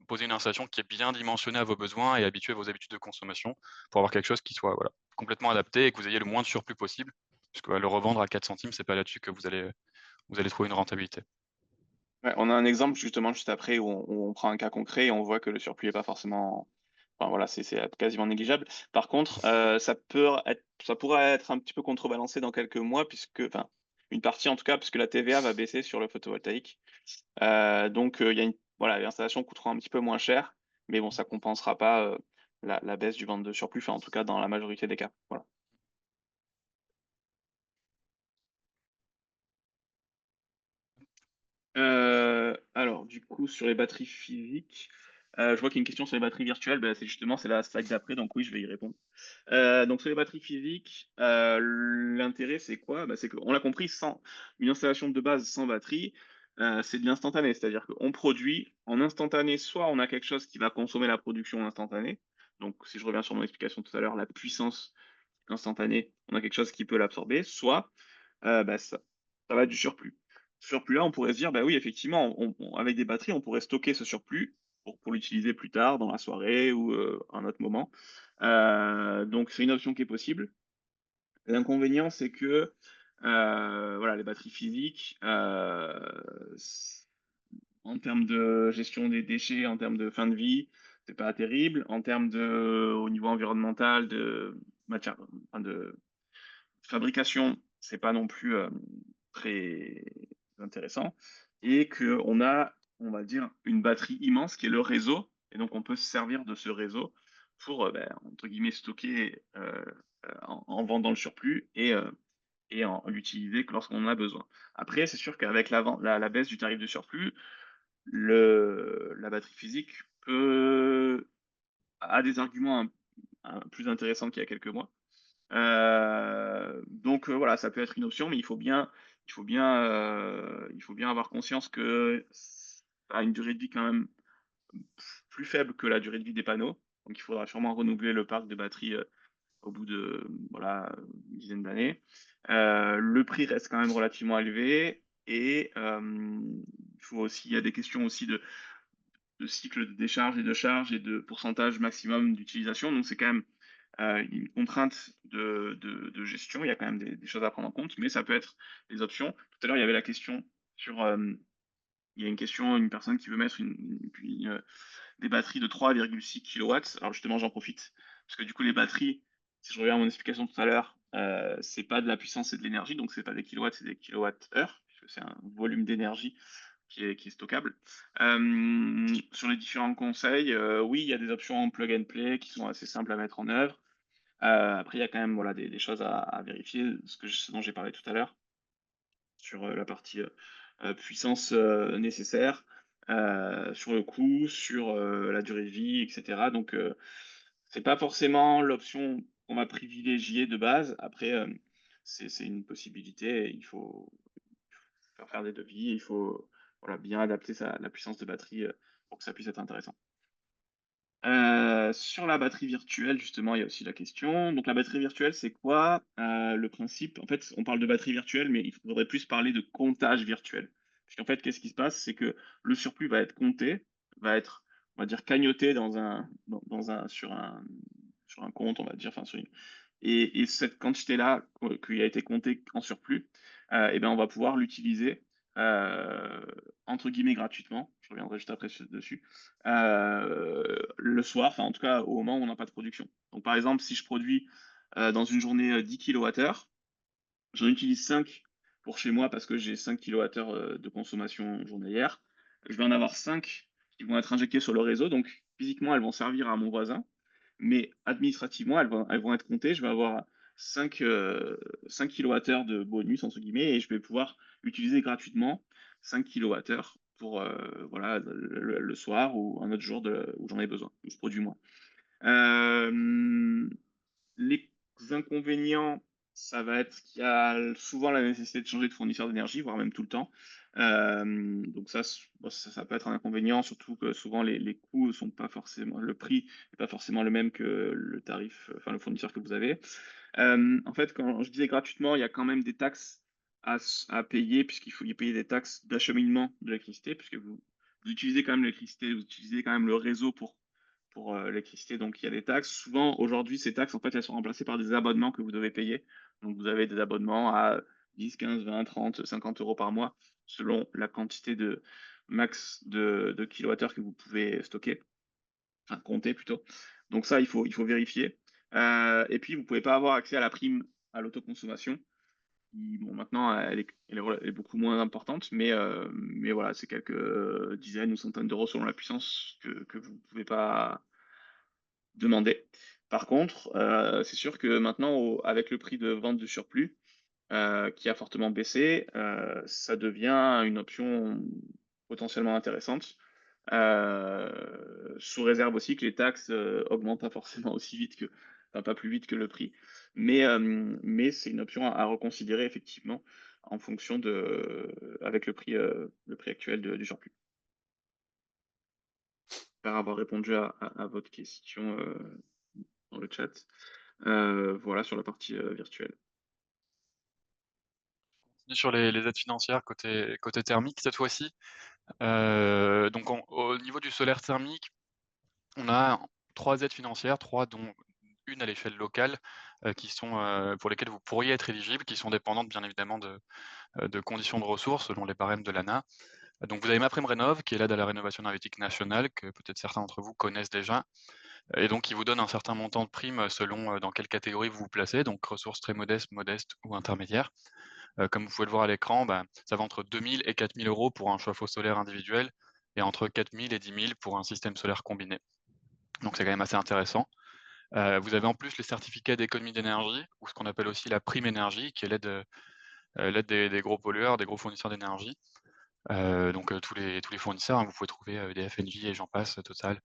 S2: poser une installation qui est bien dimensionnée à vos besoins et habituée à vos habitudes de consommation pour avoir quelque chose qui soit, voilà, complètement adapté et que vous ayez le moins de surplus possible. Puisque, le revendre à 4 centimes, c'est pas là-dessus que vous allez trouver une rentabilité.
S1: Ouais, on a un exemple justement juste après où on prend un cas concret et on voit que le surplus est pas forcément enfin voilà, c'est quasiment négligeable. Par contre, ça pourrait être un petit peu contrebalancé dans quelques mois puisque enfin, une partie en tout cas, puisque la TVA va baisser sur le photovoltaïque. Donc, il y a une voilà, les installations coûteront un petit peu moins cher, mais bon, ça compensera pas, la baisse du vente de surplus, enfin, en tout cas, dans la majorité des cas, voilà. Alors du coup, sur les batteries physiques, je vois qu'il y a une question sur les batteries virtuelles, bah, c'est la slide d'après, donc oui, je vais y répondre. Donc sur les batteries physiques, l'intérêt c'est quoi? Bah, c'est qu'on l'a compris, sans une installation de base sans batterie, c'est de l'instantané. C'est-à-dire qu'on produit en instantané, soit on a quelque chose qui va consommer la production instantanée, donc si je reviens sur mon explication tout à l'heure, la puissance instantanée, on a quelque chose qui peut l'absorber, soit bah, ça va être du surplus. Ce surplus-là, on pourrait se dire, bah oui, effectivement, avec des batteries, on pourrait stocker ce surplus pour l'utiliser plus tard dans la soirée ou à un autre moment. Donc c'est une option qui est possible. L'inconvénient, c'est que voilà, les batteries physiques, en termes de gestion des déchets, en termes de fin de vie, c'est pas terrible. En termes au niveau environnemental, de matière, enfin de fabrication, c'est pas non plus très intéressant et qu'on a on va dire, une batterie immense qui est le réseau et donc on peut se servir de ce réseau pour, entre guillemets «stocker», en vendant le surplus et en l'utiliser que lorsqu'on en a besoin. Après, c'est sûr qu'avec la baisse du tarif de surplus, la batterie physique a des arguments plus intéressants qu'il y a quelques mois. Donc voilà, ça peut être une option, mais il faut bien avoir conscience que ça a une durée de vie quand même plus faible que la durée de vie des panneaux. Donc il faudra sûrement renouveler le parc de batteries, au bout de, voilà, une dizaine d'années. Le prix reste quand même relativement élevé et il y a des questions aussi de cycle de décharge et de charge et de pourcentage maximum d'utilisation. Donc c'est quand même une contrainte de gestion. Il y a quand même des choses à prendre en compte, mais ça peut être des options. Tout à l'heure, il y avait la question sur, il y a une question, une personne qui veut mettre des batteries de 3,6 kilowatts. Alors justement, j'en profite parce que du coup, les batteries, si je reviens à mon explication tout à l'heure, c'est pas de la puissance, c'est de l'énergie, donc c'est pas des kilowatts, c'est des kilowattheures, puisque c'est un volume d'énergie qui est stockable. Sur les différents conseils, oui, il y a des options en plug and play qui sont assez simples à mettre en œuvre. Après, il y a quand même voilà, des choses à vérifier, ce dont j'ai parlé tout à l'heure, sur la partie puissance nécessaire, sur le coût, sur la durée de vie, etc. Donc, c'est pas forcément l'option qu'on va privilégier de base. Après, c'est une possibilité. Il faut faire des devis. Il faut voilà, bien adapter la puissance de batterie pour que ça puisse être intéressant. Sur la batterie virtuelle, justement, il y a aussi la question. Donc la batterie virtuelle, c'est quoi? Le principe en fait, on parle de batterie virtuelle, mais il faudrait plus parler de comptage virtuel. Puisqu'en fait, qu'est-ce qui se passe? C'est que le surplus va être compté, va être, on va dire, cagnoté dans un sur un compte, on va dire, enfin sur une et cette quantité-là, qui a été comptée en surplus, et ben, on va pouvoir l'utiliser, heu, entre guillemets «gratuitement», je reviendrai juste après dessus, le soir, enfin en tout cas au moment où on n'a pas de production. Donc par exemple, si je produis, dans une journée, 10 kWh, j'en utilise 5 pour chez moi parce que j'ai 5 kWh, de consommation journalière. Je vais en avoir 5 qui vont être injectés sur le réseau, donc physiquement, elles vont servir à mon voisin, mais administrativement, elles vont être comptées. Je vais avoir 5 5 kWh de «bonus» entre guillemets et je vais pouvoir utiliser gratuitement 5 kWh pour, voilà, le soir ou un autre jour où j'en ai besoin, où je produis moins. Hem Les inconvénients, ça va être qu'il y a souvent la nécessité de changer de fournisseur d'énergie, voire même tout le temps. Donc ça peut être un inconvénient, surtout que souvent les coûts sont pas forcément le prix n'est pas forcément le même que le tarif, enfin le fournisseur que vous avez. En fait, quand je disais gratuitement, il y a quand même des taxes à payer puisqu'il faut y payer des taxes d'acheminement de l'électricité puisque vous utilisez quand même l'électricité, vous utilisez quand même le réseau pour l'électricité, donc il y a des taxes. Souvent, aujourd'hui, ces taxes, en fait, elles sont remplacées par des abonnements que vous devez payer. Donc vous avez des abonnements à 10, 15, 20, 30, 50 € par mois, selon la quantité de max de kilowattheures que vous pouvez stocker, enfin compter plutôt. Donc ça, il faut vérifier. Et puis, vous pouvez pas avoir accès à la prime à l'autoconsommation qui, bon, maintenant, elle est beaucoup moins importante, mais voilà, c'est quelques dizaines ou centaines d'euros selon la puissance que vous pouvez pas demander. Par contre, c'est sûr que maintenant avec le prix de vente du surplus, qui a fortement baissé, ça devient une option potentiellement intéressante, sous réserve aussi que les taxes, augmentent pas forcément aussi vite enfin pas plus vite que le prix. Mais c'est une option à reconsidérer effectivement en fonction avec le prix actuel du surplus. J'espère avoir répondu à votre question, dans le chat. Voilà sur la partie, virtuelle.
S2: Sur les aides financières côté thermique cette fois-ci. Donc au niveau du solaire thermique, on a 3 aides financières, 3 dont une à l'échelle locale, qui sont, pour lesquelles vous pourriez être éligible, qui sont dépendantes bien évidemment de conditions de ressources selon les barèmes de l'ANA. Donc vous avez MaPrimeRénov', qui est l'aide à la rénovation énergétique nationale, que peut-être certains d'entre vous connaissent déjà, et donc qui vous donne un certain montant de prime, selon, dans quelle catégorie vous vous placez, donc ressources très modestes, modestes ou intermédiaires. Comme vous pouvez le voir à l'écran, bah, ça va entre 2 000 et 4 000 € pour un chauffe-eau solaire individuel, et entre 4 000 et 10 000 pour un système solaire combiné. Donc c'est quand même assez intéressant. Vous avez en plus les certificats d'économie d'énergie ou ce qu'on appelle aussi la prime énergie qui est l'aide des gros pollueurs, des gros fournisseurs d'énergie. Donc tous les fournisseurs, hein, vous pouvez trouver, EDF, Engie et j'en passe, Total,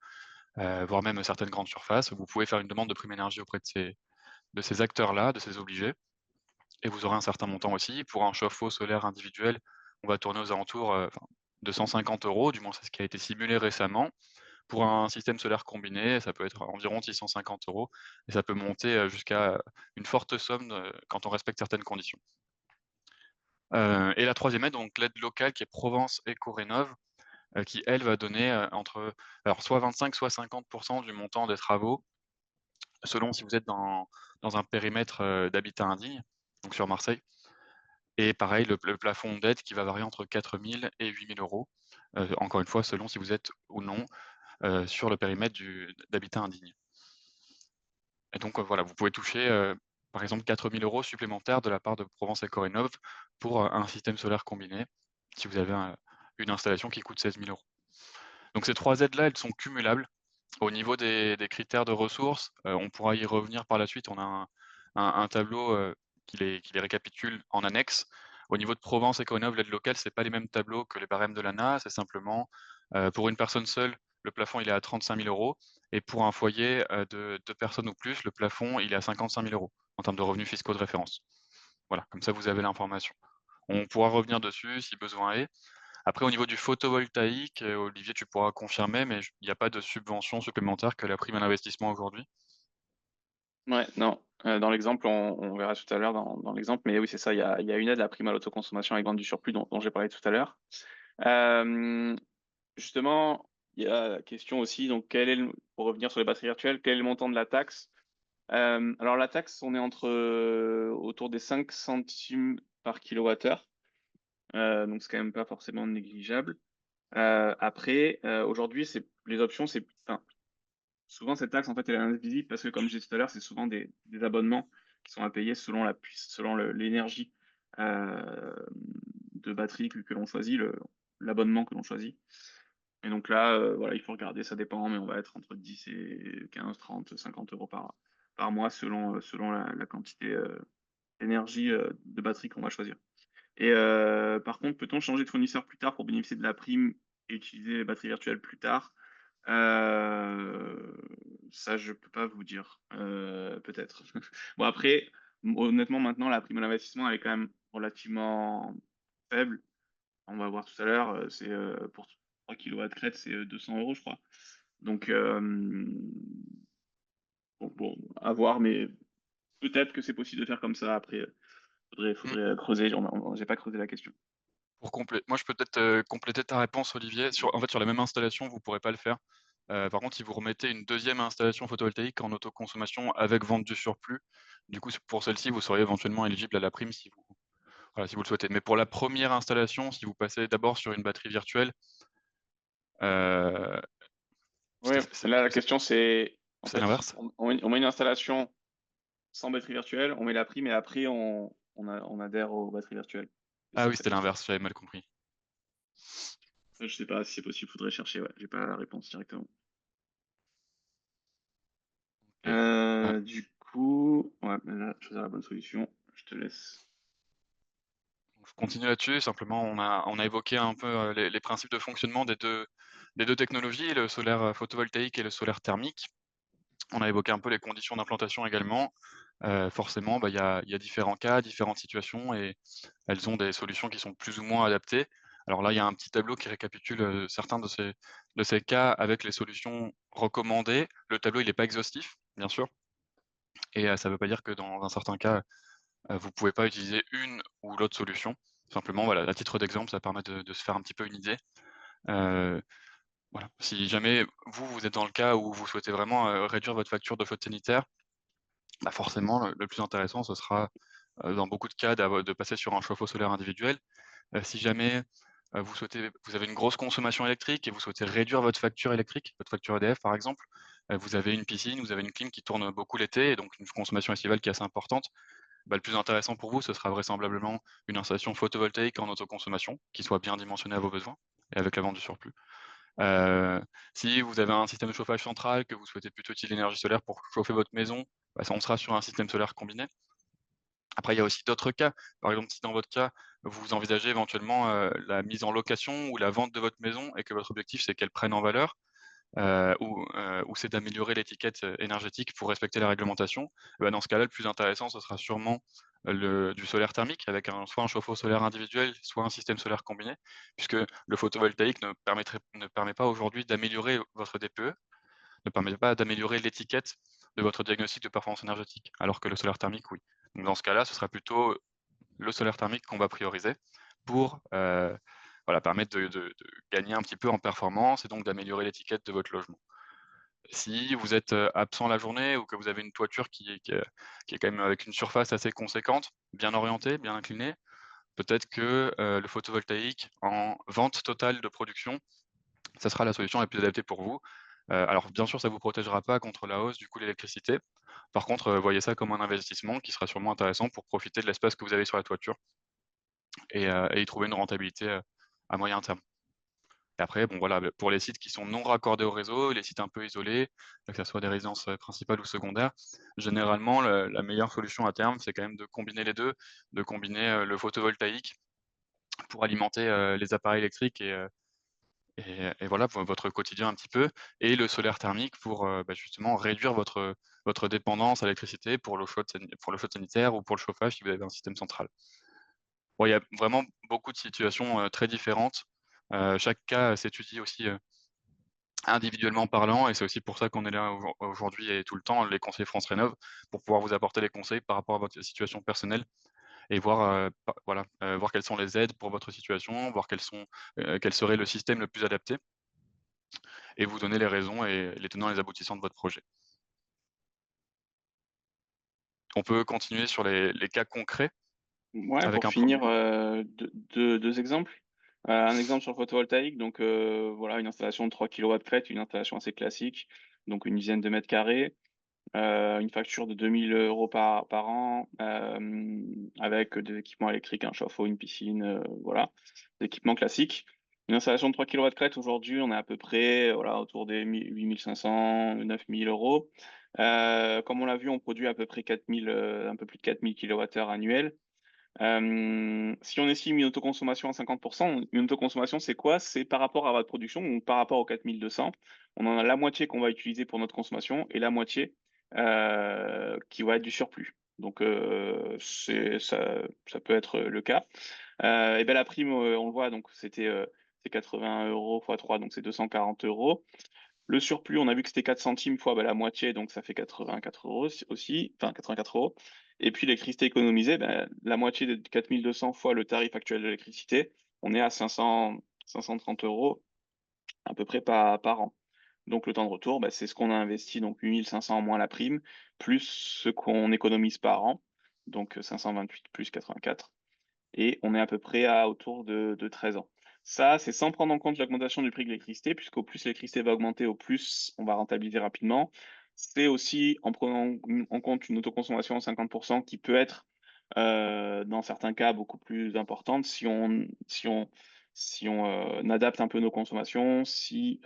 S2: voire même certaines grandes surfaces. Vous pouvez faire une demande de prime énergie auprès de ces acteurs-là, de ces obligés et vous aurez un certain montant aussi. Pour un chauffe-eau solaire individuel, on va tourner aux alentours, de 150 €, du moins c'est ce qui a été simulé récemment. Pour un système solaire combiné, ça peut être environ 650 € et ça peut monter, jusqu'à une forte somme, quand on respecte certaines conditions. Et la troisième aide, donc l'aide locale qui est Provence Éco-Rénov', qui elle va donner, entre alors soit 25 soit 50 du montant des travaux, selon si vous êtes dans un périmètre, d'habitat indigne, donc sur Marseille. Et pareil, le plafond d'aide qui va varier entre 4 000 et 8 000 €, encore une fois selon si vous êtes ou non, sur le périmètre d'habitat indigne. Et donc, voilà, vous pouvez toucher, par exemple 4 000 € supplémentaires de la part de Provence Éco-Rénov' pour, un système solaire combiné, si vous avez une installation qui coûte 16 000 €. Donc ces 3 aides-là, elles sont cumulables. Au niveau des critères de ressources, on pourra y revenir par la suite. On a un tableau, qui les récapitule en annexe. Au niveau de Provence Éconov, l'aide locale, c'est pas les mêmes tableaux que les barèmes de l'ANA. C'est simplement, pour une personne seule, le plafond, il est à 35 000 € et pour un foyer, de 2 personnes ou plus, le plafond, il est à 55 000 € en termes de revenus fiscaux de référence. Voilà, comme ça, vous avez l'information. On pourra revenir dessus si besoin est. Après au niveau du photovoltaïque, Olivier, tu pourras confirmer, mais il n'y a pas de subvention supplémentaire que la prime à l'investissement aujourd'hui?
S3: Ouais, non, dans l'exemple, on verra tout à l'heure dans l'exemple, mais oui, c'est ça, il y a une aide, la prime à l'autoconsommation avec vente du surplus dont j'ai parlé tout à l'heure. Hem, Justement, il y a la question aussi, donc quel est le pour revenir sur les batteries virtuelles, quel est le montant de la taxe? Alors la taxe, on est entre, autour des 5 centimes par kilowattheure, donc c'est quand même pas forcément négligeable. Après, aujourd'hui, c'est les options, c'est enfin, souvent cette taxe, en fait, elle est invisible parce que comme je disais tout à l'heure, c'est souvent des abonnements qui sont à payer selon l'énergie, hem, de batterie que l'on choisit, l'abonnement que l'on choisit. Et donc là, voilà, il faut regarder, ça dépend, mais on va être entre 10 et 15, 30, 50 € par mois selon la quantité, d'énergie, de batterie qu'on va choisir. Et par contre, peut-on changer de fournisseur plus tard pour bénéficier de la prime et utiliser les batteries virtuelles plus tard? Heu, Ça, je peux pas vous dire, peut-être. Bon après, honnêtement, maintenant, la prime à l'investissement, elle est quand même relativement faible. On va voir tout à l'heure, c'est, pour 3 kilowatts crête, c'est, 200 € je crois. Donc bon, à voir, mais peut-être que c'est possible de faire comme ça. Après,
S2: Mmh.
S3: faudrait creuser. J'ai pas creusé la question.
S2: Moi, je peux peut-être, compléter ta réponse, Olivier. Sur la même installation, vous pourrez pas le faire. Par contre, si vous remettez une deuxième installation photovoltaïque en autoconsommation avec vente du surplus, du coup, pour celle-ci, vous seriez éventuellement éligible à la prime si vous le souhaitez. Mais pour la première installation, si vous passez d'abord sur une batterie virtuelle, heu,
S3: Ouais, là, la
S2: c'est
S3: question, c'est en
S2: c'est
S3: fait,
S2: l'inverse?
S3: on met une installation sans batterie virtuelle, on met la prime et après on adhère aux batteries virtuelles. C'est
S2: Ah
S3: ça
S2: oui,
S3: ta
S2: c'était
S3: question?
S2: l'inverse, j'avais mal compris.
S3: Ça, je sais pas si c'est possible, faudrait chercher, ouais. J'ai pas la réponse directement.
S2: OK. Heu,
S3: Du coup, ouais, bah, là, choisir la bonne solution, je te laisse.
S2: je continue là-dessus. Simplement, on a évoqué un peu, les principes de fonctionnement des deux technologies, le solaire, photovoltaïque et le solaire thermique. On a évoqué un peu les conditions d'implantation également. Forcément, bah, il y a différents cas, différentes situations et elles ont des solutions qui sont plus ou moins adaptées. Alors là, il y a un petit tableau qui récapitule, certains de ces cas avec les solutions recommandées. Le tableau, il n'est pas exhaustif, bien sûr et ça ne veut pas dire que dans un certain cas, vous pouvez pas utiliser une ou l'autre solution. Simplement, voilà, à titre d'exemple, ça permet de se faire un petit peu une idée. Heu, voilà, si jamais vous êtes dans le cas où vous souhaitez vraiment, réduire votre facture de flotte sanitaire, bah, forcément, le plus intéressant, ce sera, dans beaucoup de cas, de passer sur un chauffe-eau solaire individuel. Si jamais, vous avez une grosse consommation électrique et vous souhaitez réduire votre facture électrique, votre facture EDF par exemple, vous avez une piscine, vous avez une clim qui tourne beaucoup l'été et donc une consommation estivale qui est assez importante, bah, le plus intéressant pour vous, ce sera vraisemblablement une installation photovoltaïque en autoconsommation, qui soit bien dimensionnée à vos besoins et avec la vente du surplus. Si vous avez un système de chauffage central, que vous souhaitez plutôt utiliser l'énergie solaire pour chauffer votre maison, bah, ça on sera sur un système solaire combiné. Après, il y a aussi d'autres cas. Par exemple, si dans votre cas, vous envisagez éventuellement, la mise en location ou la vente de votre maison et que votre objectif, c'est qu'elle prenne en valeur, ou c'est d'améliorer l'étiquette, énergétique pour respecter la réglementation, bah, dans ce cas-là, le plus intéressant, ce sera sûrement, du solaire thermique avec soit un chauffe-eau solaire individuel, soit un système solaire combiné, puisque le photovoltaïque ne permet pas aujourd'hui d'améliorer votre DPE, ne permet pas d'améliorer l'étiquette de votre diagnostic de performance énergétique, alors que le solaire thermique, oui. Donc dans ce cas-là, ce sera plutôt le solaire thermique qu'on va prioriser pour, voilà, permettre de gagner un petit peu en performance et donc d'améliorer l'étiquette de votre logement. Si vous êtes, absent la journée ou que vous avez une toiture qui est quand même avec une surface assez conséquente, bien orientée, bien inclinée, peut-être que, le photovoltaïque en vente totale de production, ça sera la solution la plus adaptée pour vous. Alors bien sûr, ça ne vous protégera pas contre la hausse du coût de l'électricité. Par contre, voyez ça comme un investissement qui sera sûrement intéressant pour profiter de l'espace que vous avez sur la toiture et y trouver une rentabilité, à moyen terme. Et après, bon voilà, pour les sites qui sont non raccordés au réseau, les sites un peu isolés, que ça soit des résidences, principales ou secondaires, généralement la meilleure solution à terme, c'est quand même de combiner les 2, de combiner, le photovoltaïque pour alimenter, les appareils électriques et voilà, pour votre quotidien un petit peu et le solaire thermique pour, bah, justement réduire votre dépendance à l'électricité pour pour l'eau chaude sanitaire ou pour le chauffage si vous avez un système central. Bon, il y a vraiment beaucoup de situations, très différentes. Chaque cas s'étudie aussi, individuellement parlant et c'est aussi pour ça qu'on est là aujourd'hui et tout le temps, les conseillers France Rénov, pour pouvoir vous apporter les conseils par rapport à votre situation personnelle et voir, voilà, voir quelles sont les aides pour votre situation, voir quel serait le système le plus adapté et vous donner les raisons et les tenants et les aboutissants de votre projet. On peut continuer sur les cas concrets
S3: Ouais,
S2: avec
S3: pour
S2: un pre
S3: finir, 2 exemples. Un exemple sur le photovoltaïque, donc voilà, une installation de 3 kilowatts crête, une installation assez classique, donc une dizaine de mètres carrés, une facture de 2 000 € par an, avec des équipements électriques, un chauffe-eau, une piscine, voilà, des équipements classiques. Une installation de 3 kilowatts crête aujourd'hui, on est à peu près, voilà, autour des 8 500, 9 000 €. Comme on l'a vu, on produit à peu près 4 000, un peu plus de 4 000 kWh annuels. Si on estime une autoconsommation à 50, une autoconsommation, c'est quoi? C'est par rapport à votre production, donc par rapport aux 4 200, on en a la moitié qu'on va utiliser pour notre consommation et la moitié, qui va être du surplus. Donc c'est ça peut être le cas. Et ben la prime, on le voit, donc c'est 80 € fois 3, donc c'est 240 €. Le surplus, on a vu que c'était 4 centimes fois, bah, la moitié, donc ça fait 84 € aussi, enfin 84 €. Et puis l'électricité économisée, la moitié de 4 200 fois le tarif actuel de l'électricité, on est à 530 € à peu près par an. Donc le temps de retour, c'est ce qu'on a investi, donc 8 500 en moins la prime, plus ce qu'on économise par an, donc 528 plus 84 et on est à peu près à autour de 13 ans. Ça, c'est sans prendre en compte l'augmentation du prix de l'électricité, puisqu'au plus l'électricité va augmenter, au plus on va rentabiliser rapidement. C'est aussi en prenant en compte une autoconsommation à 50 qui peut être, dans certains cas, beaucoup plus importante si on adapte un peu nos consommations, si,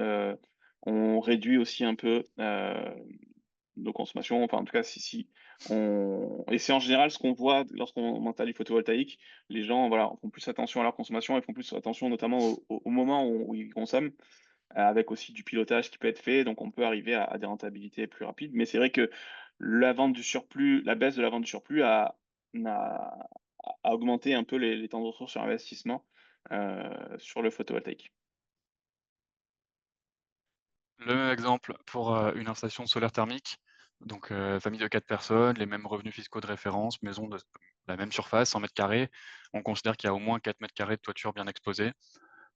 S3: on réduit aussi un peu, nos consommations, enfin en tout cas si on et c'est en général ce qu'on voit lorsqu'on installe du photovoltaïque. Les gens, voilà, font plus attention à leur consommation et font plus attention notamment au moment où ils consomment, avec aussi du pilotage qui peut être fait, donc on peut arriver à des rentabilités plus rapides. Mais c'est vrai que la baisse de la vente du surplus n'a a augmenté un peu les temps de retour sur investissement, sur le photovoltaïque.
S2: Le même exemple pour, une installation solaire thermique, donc famille de 4 personnes, les mêmes revenus fiscaux de référence, maison de la même surface, 100 carrés. On considère qu'il y a au moins 4 carrés de toiture bien exposés,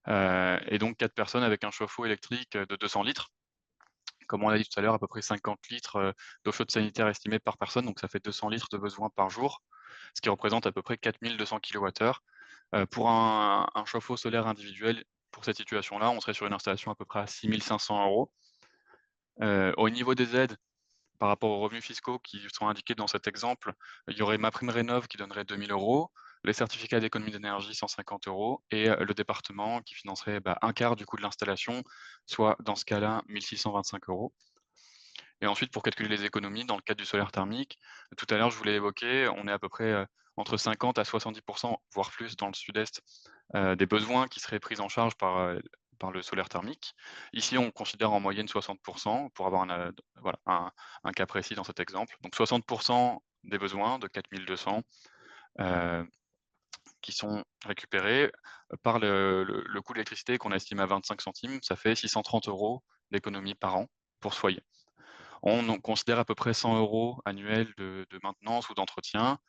S2: et donc 4 personnes avec un chauffe-eau électrique, de 200 litres. Comme on l'a dit tout à l'heure, à peu près 50 litres, d'eau chaude sanitaire estimée par personne, donc ça fait 200 litres de besoin par jour, ce qui représente à peu près 4 200 kWh. Pour un chauffe-eau solaire individuel, pour cette situation-là, on serait sur une installation à peu près à 6 500 €. Au niveau des aides, par rapport aux revenus fiscaux qui sont indiqués dans cet exemple, il y aurait MaPrimeRénov' qui donnerait 2 000 €, les certificats d'économie d'énergie 150 € et le département qui financerait, un quart du coût de l'installation, soit dans ce cas-là 1 625 €. Et ensuite, pour calculer les économies dans le cadre du solaire thermique, tout à l'heure, je vous l'ai évoqué, on est à peu près, entre 50 à 70 voire plus dans le sud-est, des besoins qui seraient pris en charge par le solaire thermique. Ici, on considère en moyenne 60 pour avoir voilà, un cas précis dans cet exemple. Donc 60 des besoins de 4 200, heu, qui sont récupérés par le coût de l'électricité qu'on estime à 25 centimes. Ça fait 630 € d'économie par an pour ce foyer. On considère à peu près 100 € annuels de maintenance ou d'entretien.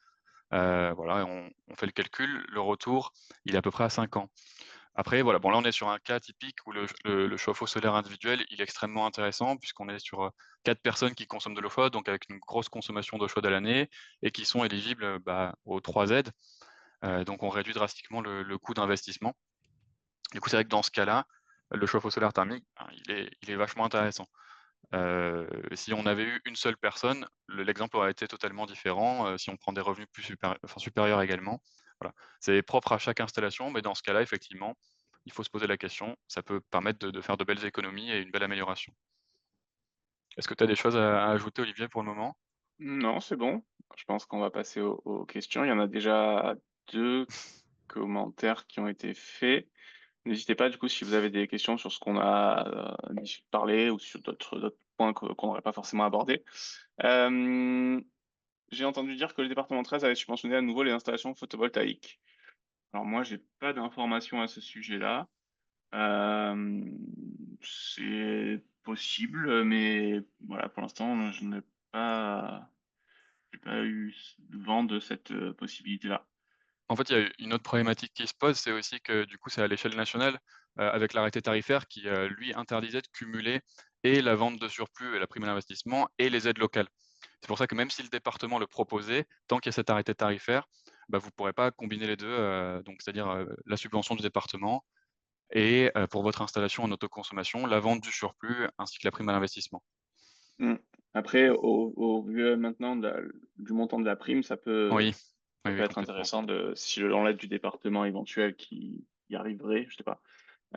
S2: Voilà, on fait le calcul, le retour, il est à peu près à 5 ans. Après voilà, bon là, on est sur un cas typique où le chauffe-eau solaire individuel, il est extrêmement intéressant puisqu'on est sur, 4 personnes qui consomment de l'eau chaude, donc avec une grosse consommation d'eau chaude à l'année et qui sont éligibles, aux 3 aides. Donc on réduit drastiquement le coût d'investissement. Du coup, c'est vrai que dans ce cas-là, le chauffe-eau solaire thermique, il est vachement intéressant. Si on avait eu une seule personne, l'exemple aurait été totalement différent, si on prend des revenus plus supérieurs également. Voilà. C'est propre à chaque installation, mais dans ce cas-là, effectivement, il faut se poser la question. Ça peut permettre de faire de belles économies et une belle amélioration. Est-ce que tu as des choses à ajouter, Olivier, pour le moment?
S3: Non, c'est bon. Je pense qu'on va passer aux questions. Il y en a déjà 2 commentaires qui ont été faits. N'hésitez pas, du coup, si vous avez des questions sur ce qu'on a, parlé ou sur d'autres points qu'on n'aurait pas forcément abordés. J'ai entendu dire que le département 13 avait subventionné à nouveau les installations photovoltaïques. Alors moi, j'ai pas d'informations à ce sujet-là. Hem, c'est possible, mais voilà, pour l'instant, je n'ai pas j'ai pas eu vent de cette, possibilité-là.
S2: En fait, il y a une autre problématique qui se pose, c'est aussi que du coup, c'est à l'échelle nationale, avec l'arrêté tarifaire qui, lui, interdisait de cumuler et la vente de surplus et la prime à l'investissement et les aides locales. C'est pour ça que même si le département le proposait, tant qu'il y a cet arrêté tarifaire, vous ne pourrez pas combiner les 2, donc c'est-à-dire, la subvention du département et pour votre installation en autoconsommation, la vente du surplus ainsi que la prime à l'investissement.
S3: Mmh. Après, au vu, maintenant du montant de la prime,
S2: Oui,
S3: ça
S2: oui,
S3: peut
S2: oui,
S3: être
S2: complètement.
S3: intéressant si dans l'aide du département éventuel qui y arriverait, je sais pas.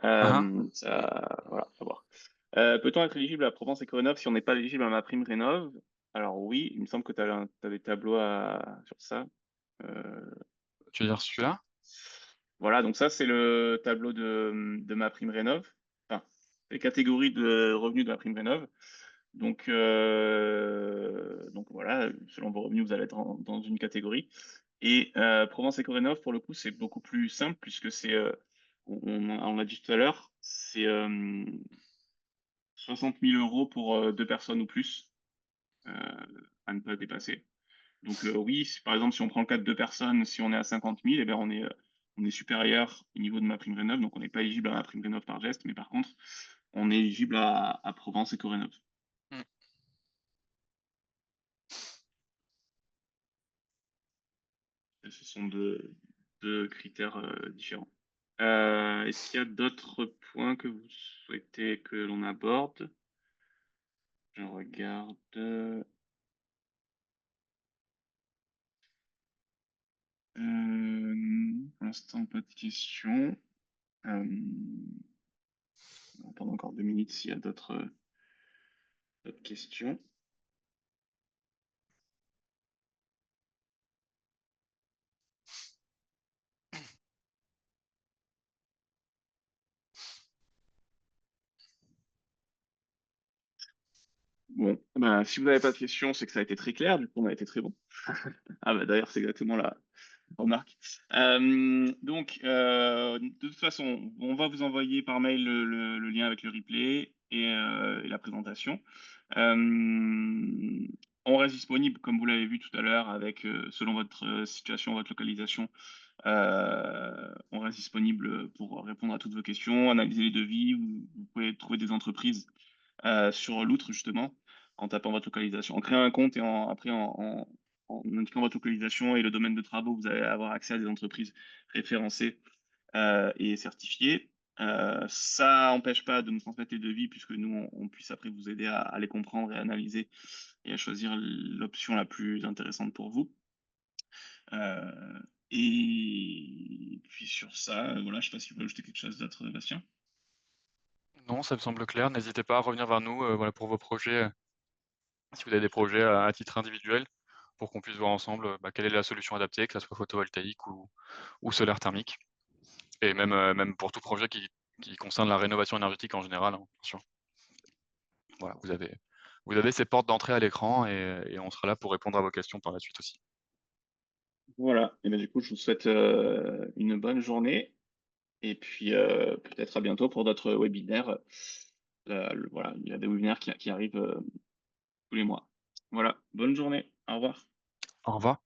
S2: Hein, hein.
S3: Ça voilà, à voir. Peut-on être éligible à Provence Éco-Rénov' si on n'est pas éligible à MaPrimeRénov'? Alors oui, il me semble que tu as des tableaux sur ça. Heu,
S2: Tu veux dire celui-là?
S3: voilà, donc ça, c'est le tableau de MaPrimeRénov'. Enfin, les catégories de revenus de MaPrimeRénov'. Donc voilà, selon vos revenus, vous allez être dans une catégorie et Provence Éco-Rénov', pour le coup, c'est beaucoup plus simple puisque on l'a dit tout à l'heure, c'est, 60 000 € pour, 2 personnes ou plus, heu, à ne pas dépasser. Donc oui, si par exemple, si on prend le cas de 2 personnes, si on est à 50 000 et bien on est supérieur au niveau de MaPrimeRénov', donc on n'est pas éligible à MaPrimeRénov' par geste, mais par contre, on est éligible à Provence Éco-Rénov'.
S2: Mmh.
S3: Ce sont 2 critères, différents. Est-ce qu'il y a d'autres points que vous souhaitez que l'on aborde? Je regarde, pour l'instant pas de questions. On va attendre encore 2 minutes s'il y a d'autres questions. Bon, ben, si vous n'avez pas de questions, c'est que ça a été très clair, du coup on a été très bon. Ah bah, d'ailleurs, c'est exactement la remarque. Donc, de toute façon, on va vous envoyer par mail le lien avec le replay et la présentation. Hem, on reste disponible, comme vous l'avez vu tout à l'heure, avec, selon votre situation, votre localisation, on reste disponible pour répondre à toutes vos questions, analyser les devis. Vous pouvez trouver des entreprises, sur l'outre justement, en tapant votre localisation. En créant un compte et en indiquant votre localisation et le domaine de travaux, vous allez avoir accès à des entreprises référencées, et certifiées. Ça n'empêche pas de nous transmettre les devis puisque nous, on puisse après vous aider à les comprendre et analyser et à choisir l'option la plus intéressante pour vous.
S1: Et puis sur ça, voilà, je sais pas si vous voulez ajouter quelque chose d'autre, Bastien?
S2: Non, ça me semble clair. N'hésitez pas à revenir vers nous, voilà, pour vos projets, si vous avez des projets à titre individuel, pour qu'on puisse voir ensemble, quelle est la solution adaptée, que ça soit photovoltaïque ou solaire thermique et même pour tout projet qui concerne la rénovation énergétique en général, hein, bien sûr. Voilà, vous avez ces portes d'entrée à l'écran et on sera là pour répondre à vos questions par la suite aussi.
S1: Voilà, et ben du coup, je vous souhaite, une bonne journée et puis, peut-être à bientôt pour d'autres webinaires. Voilà, il y a des webinaires qui arrivent, tous les mois. Voilà, bonne journée. Au revoir.
S2: Au revoir.